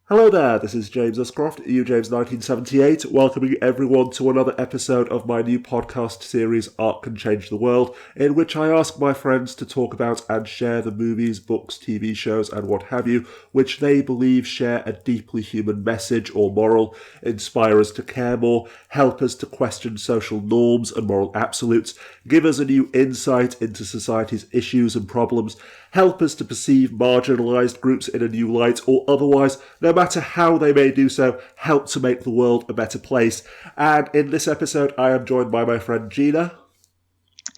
Hello there, this is James Uscroft, EUJames1978, welcoming everyone to another episode of my new podcast series, Art Can Change the World, in which I ask my friends to talk about and share the movies, books, TV shows, and what have you, which they believe share a deeply human message or moral, inspire us to care more, help us to question social norms and moral absolutes, give us a new insight into society's issues and problems, help us to perceive marginalised groups in a new light, or otherwise, no matter how they may do so, help to make the world a better place. And in this episode, I am joined by my friend Gina.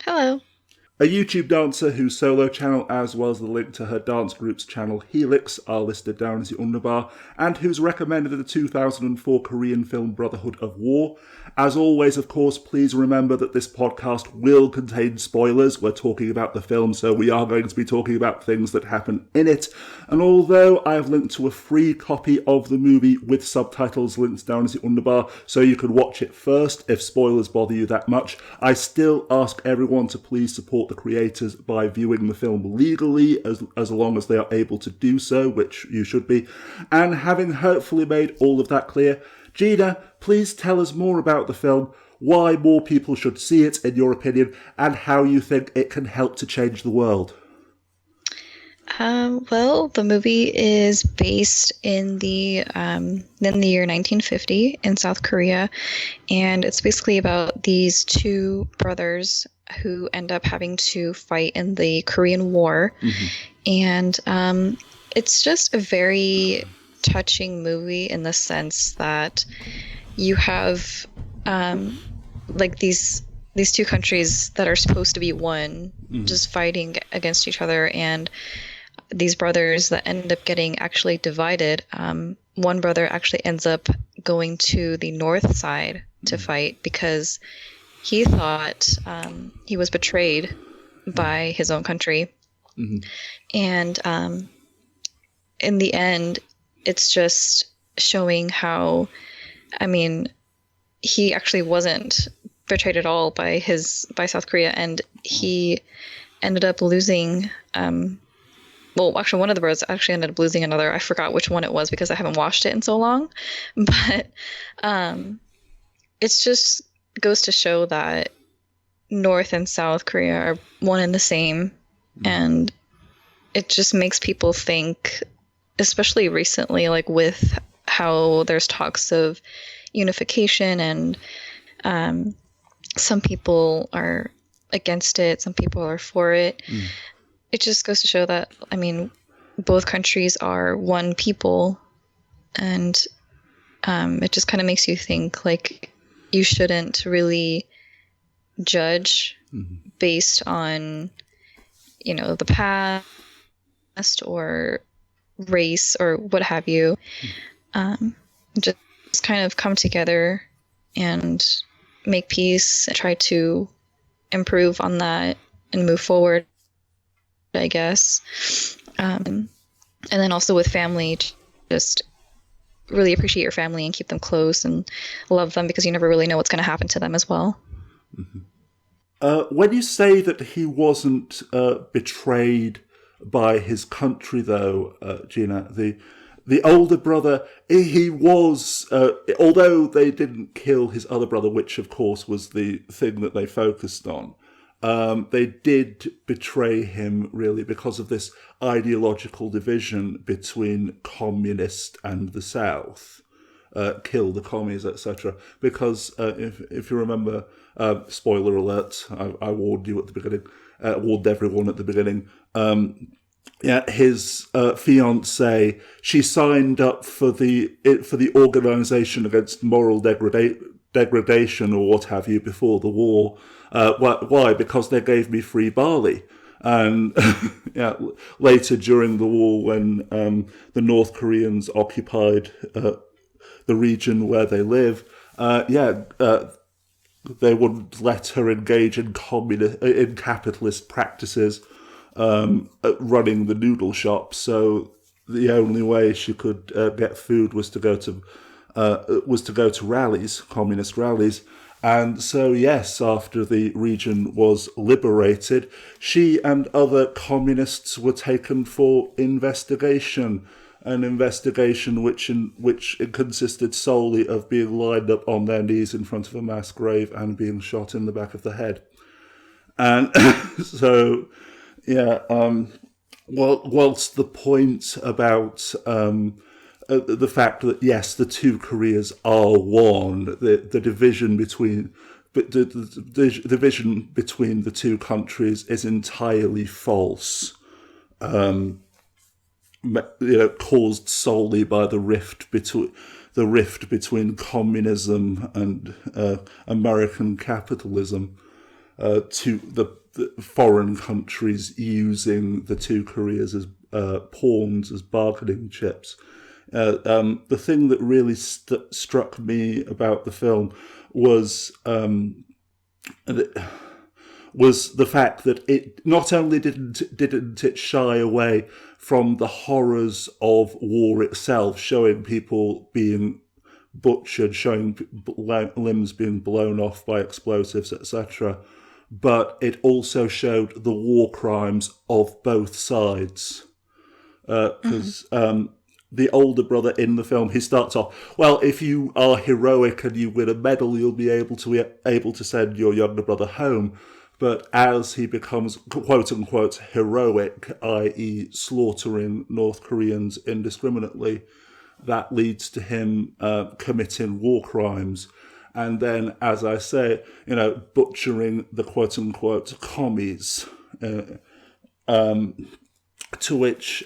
Hello. A YouTube dancer whose solo channel, as well as the link to her dance group's channel Helix, are listed down as the underbar, and who's recommended the 2004 Korean film Brotherhood of War. As always, of course, please remember that this podcast will contain spoilers. We're talking about the film, so we are going to be talking about things that happen in it. And although I have linked to a free copy of the movie with subtitles linked down as the underbar, so you can watch it first if spoilers bother you that much, I still ask everyone to please support the creators by viewing the film legally, as long as they are able to do so, which you should be. And having hopefully made all of that clear, Gina, please tell us more about the film, why more people should see it in your opinion, and how you think it can help to change the world. Well, the movie is based in the year 1950 in South Korea, and it's basically about these two brothers who end up having to fight in the Korean War. And it's just a very touching movie in the sense that you have like these two countries that are supposed to be one just fighting against each other, and these brothers that end up getting actually divided. One brother actually ends up going to the north side to fight because he thought he was betrayed by his own country. And in the end, it's just showing how, he actually wasn't betrayed at all by South Korea, and he ended up losing. Well, actually, one of the brothers actually ended up losing another. I forgot which one it was because I haven't watched it in so long. But it's just goes to show that North and South Korea are one and the same, and it just makes people think, especially recently, like with how there's talks of unification, and some people are against it, some people are for it. It just goes to show that, both countries are one people, and it just kind of makes you think, like, you shouldn't really judge based on, the past or race or what have you. Just kind of come together and make peace and try to improve on that and move forward, I guess. And then also with family, just really appreciate your family and keep them close and love them, because you never really know what's going to happen to them as well. When you say that he wasn't betrayed by his country, though, Gina, the older brother, he was, although they didn't kill his other brother, which of course was the thing that they focused on, they did betray him, really, because of this ideological division between communist and the South. Kill the commies, etc. Because if you remember, spoiler alert, I warned you at the beginning, warned everyone at the beginning. His fiancée, she signed up for the organisation against moral degradation or what have you before the war. Why? Because they gave me free barley. And later during the war, when the North Koreans occupied the region where they live, they wouldn't let her engage in capitalist practices, running the noodle shop. So the only way she could get food was to go to rallies, communist rallies. And so, yes, after the region was liberated, she and other communists were taken for investigation. an investigation which it consisted solely of being lined up on their knees in front of a mass grave and being shot in the back of the head. And so, yeah, whilst the point about the fact that, yes, the two Koreas are one, the division between the division between the two countries is entirely false. Caused solely by the rift between communism and American capitalism, to the foreign countries using the two Koreas as pawns, as bargaining chips. The thing that really struck me about the film was the fact that it not only didn't it shy away from the horrors of war itself, showing people being butchered, showing limbs being blown off by explosives, etc., but it also showed the war crimes of both sides. Because the older brother in the film, he starts off, well, if you are heroic and you win a medal, you'll be able to send your younger brother home. But as he becomes quote-unquote heroic, i.e. slaughtering North Koreans indiscriminately, that leads to him committing war crimes. And then, as I say, butchering the quote-unquote commies, to which,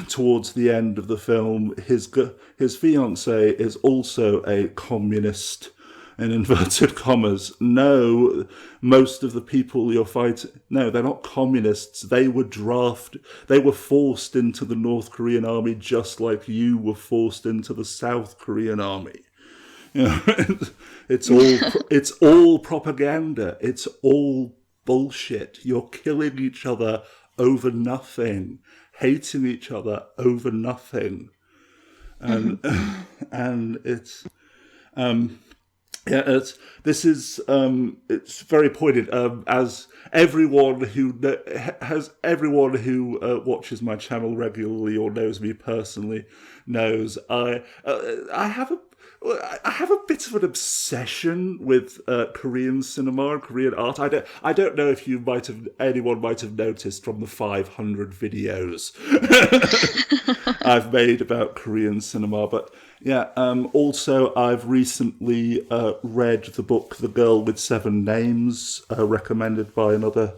towards the end of the film, his fiancée is also a communist, in inverted commas. No, most of the people you're fighting, no, they're not communists. They were forced into the North Korean army just like you were forced into the South Korean army. It's all propaganda. It's all bullshit. You're killing each other over nothing, hating each other over nothing, and it's it's very pointed. As everyone who watches my channel regularly or knows me personally knows, I have a bit of an obsession with Korean cinema and Korean art. I don't know if anyone might have noticed from the 500 videos I've made about Korean cinema, but yeah. Also, I've recently read the book "The Girl with Seven Names," recommended by another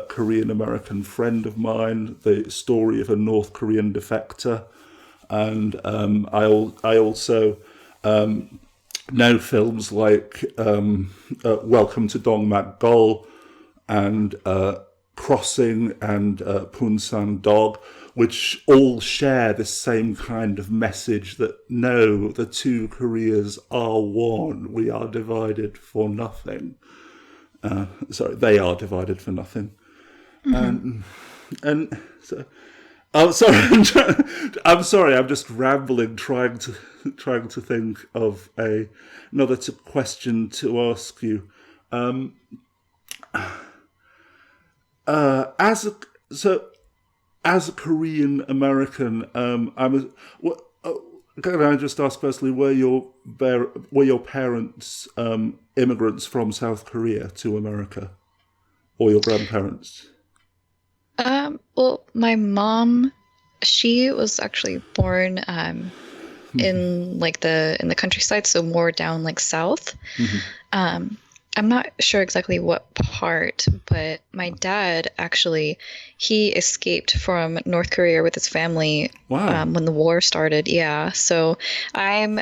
Korean American friend of mine. The story of a North Korean defector, and I also know films like Welcome to Dongmak-gol and Crossing and Punsan Dog, which all share the same kind of message that no, the two Koreas are one. We are divided for nothing. They are divided for nothing. And so, I'm sorry. I'm sorry. I'm just rambling, trying to think of another question to ask you. As a Korean American, can I just ask firstly, were your parents immigrants from South Korea to America, or your grandparents? Well, my mom, she was actually born in the countryside, so more down like south. I'm not sure exactly what part, but my dad actually, he escaped from North Korea with his family. Wow. When the war started. Yeah, so I'm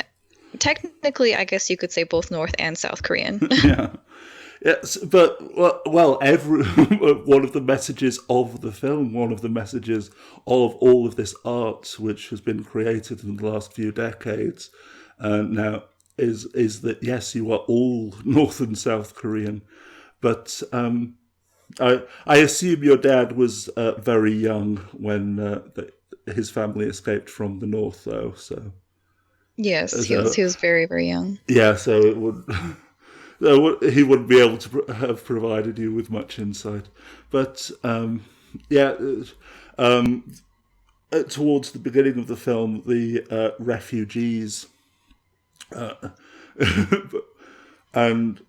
technically, I guess you could say, both North and South Korean. Yeah. Yes, but one of the messages of the film, one of the messages of all of this art which has been created in the last few decades now is that yes, you are all North and South Korean, but I assume your dad was very young when his family escaped from the North, though. So Yes, he was very, very young. Yeah, so it would. He wouldn't be able to have provided you with much insight, but towards the beginning of the film, the refugees and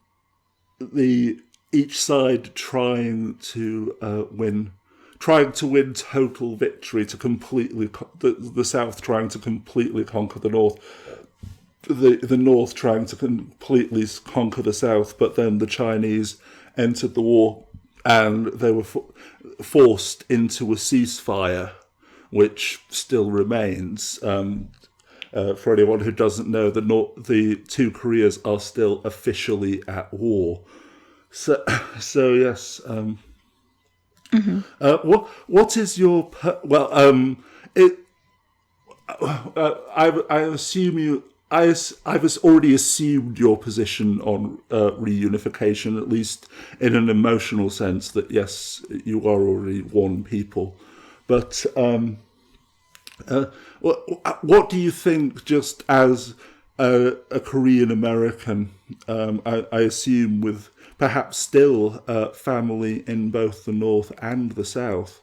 each side trying to win total victory to completely the South trying to completely conquer the North, the North trying to completely conquer the South, but then the Chinese entered the war and they were forced into a ceasefire, which still remains. For anyone who doesn't know, the two Koreas are still officially at war. So yes. What is your I assume you. I've already assumed your position on reunification, at least in an emotional sense, that yes, you are already one people. But what do you think, just as a Korean American, I assume with perhaps still family in both the North and the South,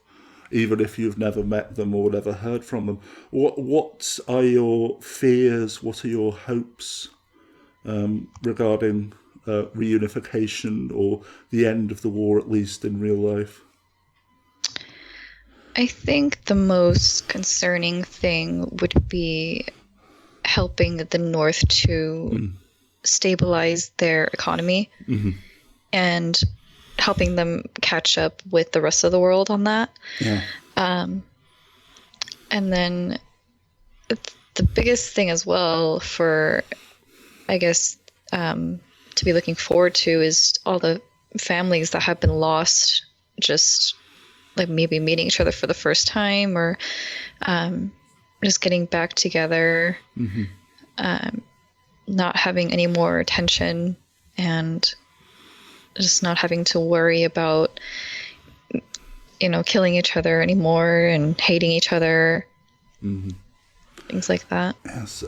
even if you've never met them or never heard from them. What are your fears? What are your hopes regarding reunification or the end of the war, at least in real life? I think the most concerning thing would be helping the North to stabilize their economy and helping them catch up with the rest of the world on that. Yeah. And then the biggest thing as well for, I guess, to be looking forward to is all the families that have been lost, just like maybe meeting each other for the first time, or just getting back together, not having any more tension, and just not having to worry about, killing each other anymore and hating each other. Things like that. Yes.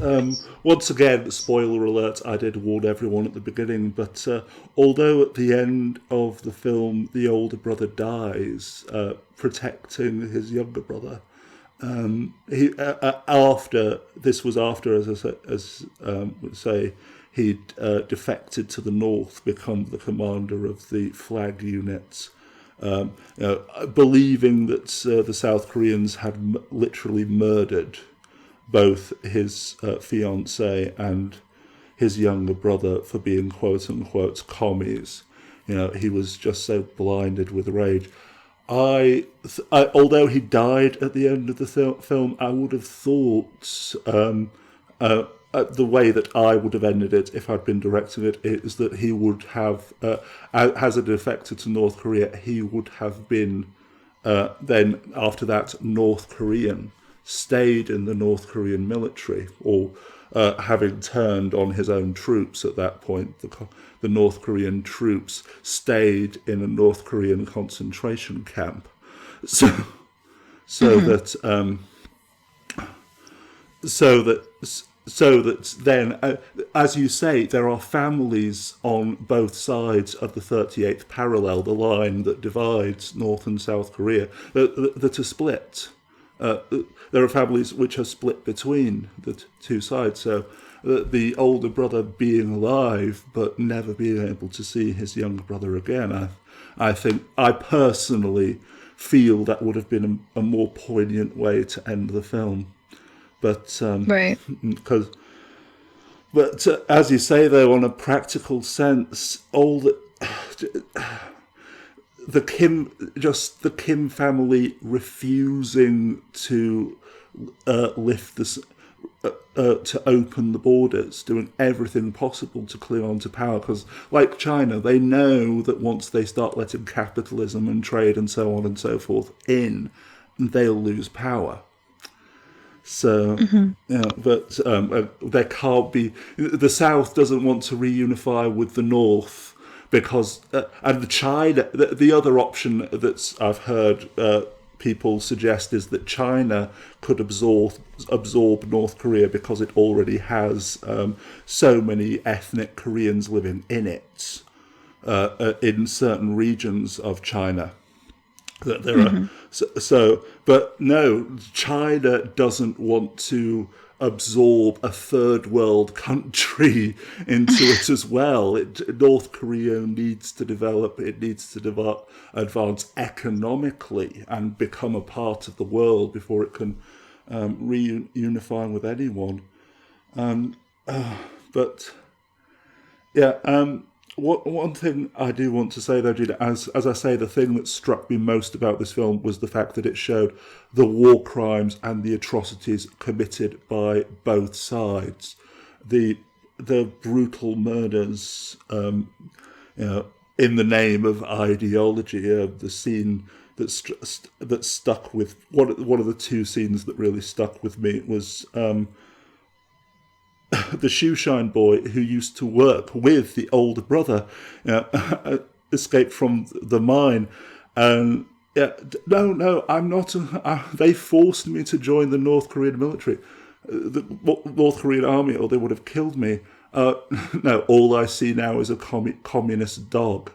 Once again, spoiler alert, I did warn everyone at the beginning, but although at the end of the film the older brother dies, protecting his younger brother, he after, as say, he'd defected to the North, become the commander of the flag unit, believing that the South Koreans had literally murdered both his fiancée and his younger brother for being quote-unquote commies. He was just so blinded with rage. Although he died at the end of the film, I would have thought the way that I would have ended it if I'd been directing it is that he would have, as a defector to North Korea, he would have been then after that North Korean, stayed in the North Korean military, or having turned on his own troops at that point, the North Korean troops stayed in a North Korean concentration camp, so that then, as you say, there are families on both sides of the 38th parallel, the line that divides North and South Korea, that are split. There are families which are split between the two sides. So the older brother being alive but never being able to see his younger brother again, I think, I personally feel that would have been a more poignant way to end the film. But Right. But as you say, though, on a practical sense, the Kim family refusing to to open the borders, doing everything possible to cling on to power, because like China, they know that once they start letting capitalism and trade and so on and so forth in, they'll lose power. So, but there can't be. The South doesn't want to reunify with the North because, and China. The other option that I've heard people suggest is that China could absorb North Korea because it already has so many ethnic Koreans living in it, in certain regions of China. that there are but no, China doesn't want to absorb a third world country into it as well. North Korea needs to develop, it needs to advance economically and become a part of the world before it can reunify with anyone. But yeah, one thing I do want to say though, Gina, as I say, the thing that struck me most about this film was the fact that it showed the war crimes and the atrocities committed by both sides, the brutal murders, in the name of ideology. The scene that stuck with one of the two scenes that really stuck with me was. The shoeshine boy who used to work with the older brother escaped from the mine. And no, I'm not. They forced me to join the North Korean military, the North Korean army, or they would have killed me. No, all I see now is a communist dog,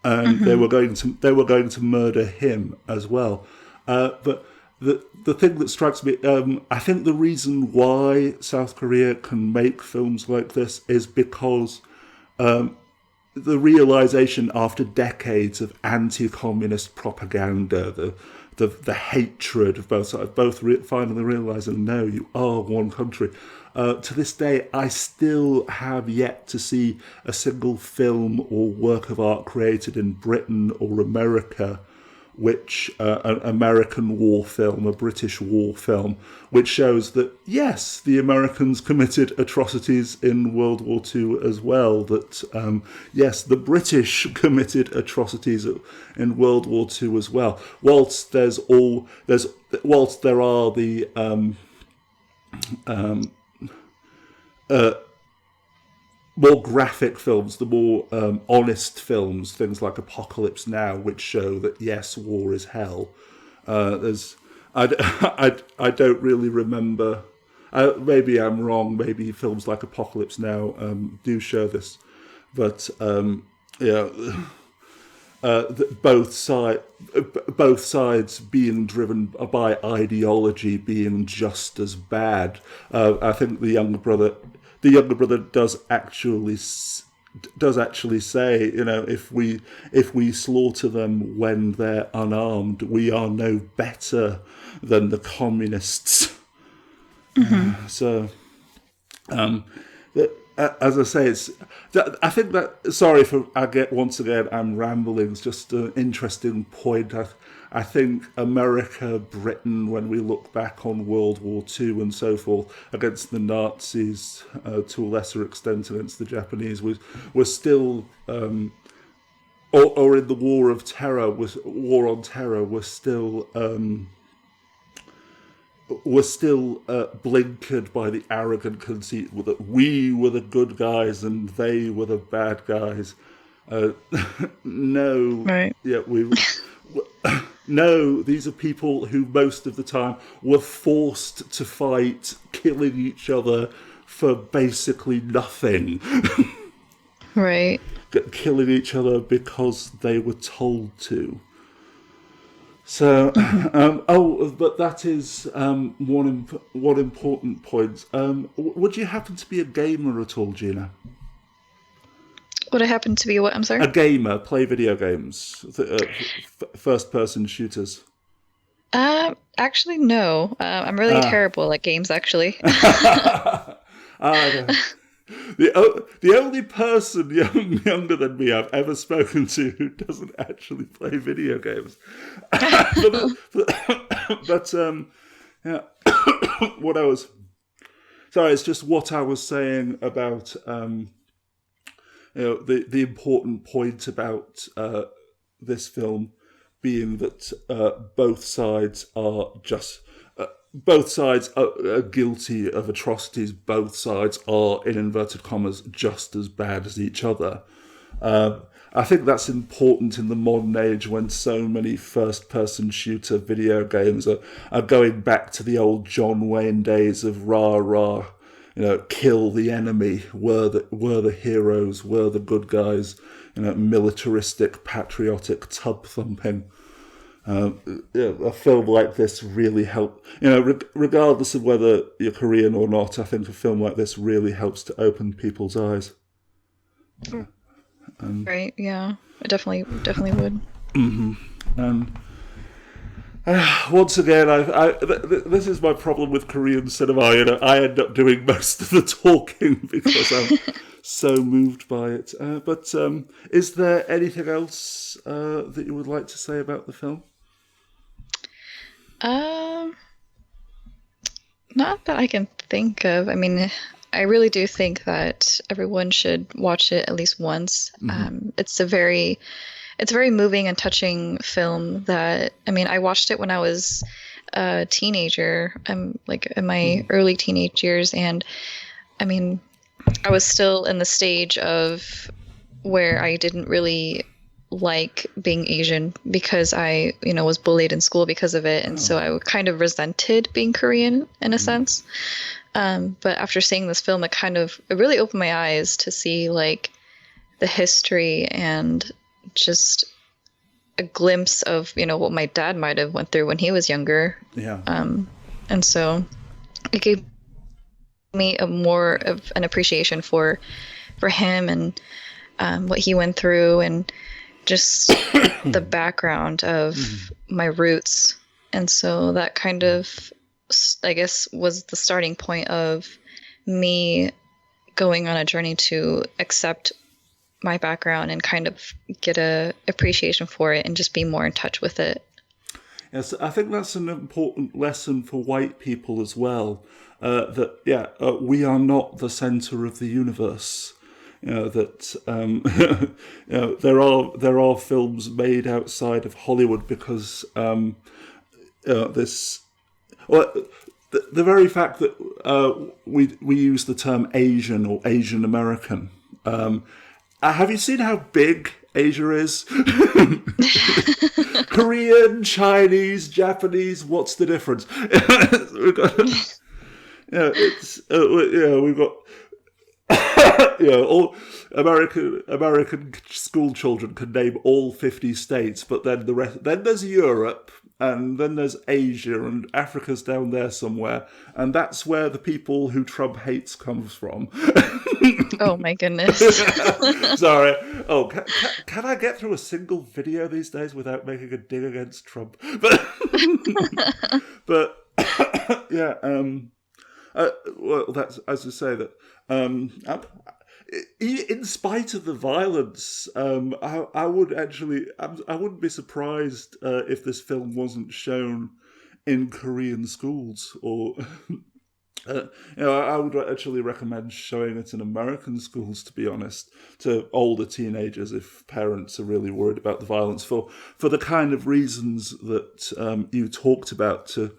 and they were going to murder him as well. But the thing that strikes me, I think the reason why South Korea can make films like this is because the realization after decades of anti-communist propaganda, the hatred of both sides, finally realizing, no, you are one country. To this day, I still have yet to see a single film or work of art created in Britain or America which an American war film, a British war film, which shows that, yes, the Americans committed atrocities in World War II as well, that, yes, the British committed atrocities in World War II as well. Whilst there are the more graphic films, the more honest films, things like Apocalypse Now, which show that yes, war is hell. I don't really remember. Maybe I'm wrong. Maybe films like Apocalypse Now do show this, but both sides being driven by ideology being just as bad. I think the younger brother does actually say, if we slaughter them when they're unarmed, we are no better than the communists. So, as I say, I think that. Sorry for once again I'm rambling. It's just an interesting point. I think America, Britain, when we look back on World War II and so forth, against the Nazis, to a lesser extent against the Japanese, were still, or in the War on Terror, were still blinkered by the arrogant conceit that we were the good guys and they were the bad guys. No, right. Yeah, no, these are people who most of the time were forced to fight, killing each other for basically nothing. Right. Killing each other because they were told to. So, but that is one important point. Would you happen to be a gamer at all, Gina? Would I happen to be what? I'm sorry? A gamer, play video games, first-person shooters. Actually, no. I'm really terrible at games, actually. The only person younger than me I've ever spoken to who doesn't actually play video games. But yeah, it's just what I was saying about the important point about this film being that both sides are guilty of atrocities. Both sides are, in inverted commas, just as bad as each other. I think that's important in the modern age when so many first-person shooter video games are going back to the old John Wayne days of rah-rah, kill the enemy, were the heroes, were the good guys, militaristic, patriotic tub thumping. A film like this really help. Regardless of whether you're Korean or not, I think a film like this really helps to open people's eyes. Right? Yeah, I definitely would. And once again, this is my problem with Korean cinema. I end up doing most of the talking because I'm so moved by it. But is there anything else that you would like to say about the film? Not that I can think of. I mean, I really do think that everyone should watch it at least once. It's a very moving and touching film that, I mean, I watched it when I was a teenager. I'm like in my early teenage years, and I mean, I was still in the stage of where I didn't really like being Asian because I, was bullied in school because of it, and so I kind of resented being Korean in a sense. But after seeing this film, it really opened my eyes to see like the history and just a glimpse of what my dad might have went through when he was younger. Yeah. And so it gave me a more of an appreciation for him and what he went through, and just the background of my roots. And so that kind of, I guess, was the starting point of me going on a journey to accept my background and kind of get a appreciation for it and just be more in touch with it. Yes, I think that's an important lesson for white people as well. We are not the center of the universe. There are films made outside of Hollywood because the very fact that we use the term Asian or Asian American. Have you seen how big Asia is? Korean, Chinese, Japanese. What's the difference? We've got all American school children can name all 50 states, but then the rest. Then there's Europe, and then there's Asia, and Africa's down there somewhere, and that's where the people who Trump hates comes from. Oh my goodness! Sorry. Oh, can I get through a single video these days without making a dig against Trump? But yeah. Well, that's as I say that. In spite of the violence, I wouldn't be surprised if this film wasn't shown in Korean schools, or I would actually recommend showing it in American schools, to be honest, to older teenagers if parents are really worried about the violence for the kind of reasons that you talked about, to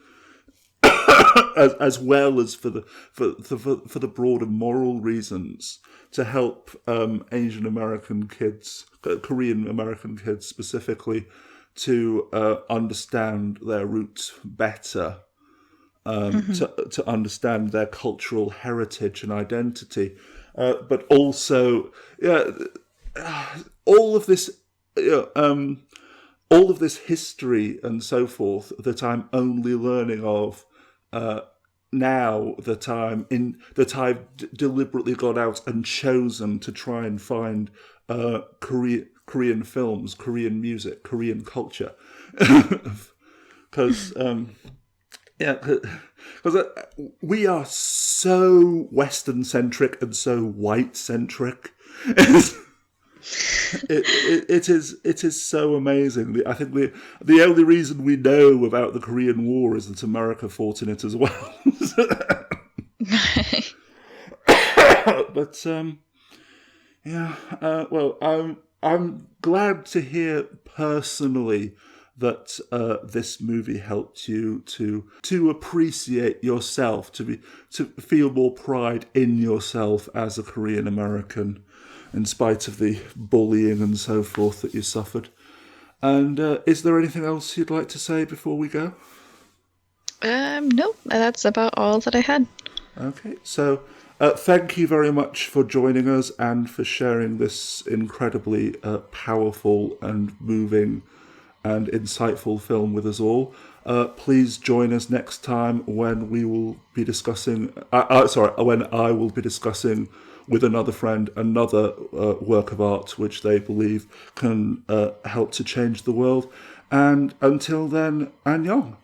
as well as for the broader moral reasons, to help Asian American kids, Korean American kids specifically, to understand their roots better, to understand their cultural heritage and identity, but also, all of this history and so forth that I'm only learning of now, that I've deliberately gone out and chosen to try and find Korean films, Korean music, Korean culture, because we are so Western centric and so white centric. It is so amazing. I think the only reason we know about the Korean War is that America fought in it as well. But I'm glad to hear personally that this movie helped you to appreciate yourself, to feel more pride in yourself as a Korean American, in spite of the bullying and so forth that you suffered. And is there anything else you'd like to say before we go? No, that's about all that I had. Okay, so thank you very much for joining us and for sharing this incredibly powerful and moving and insightful film with us all. Please join us next time when we will be discussing. When I will be discussing with another friend another work of art which they believe can help to change the world. And until then, annyeong.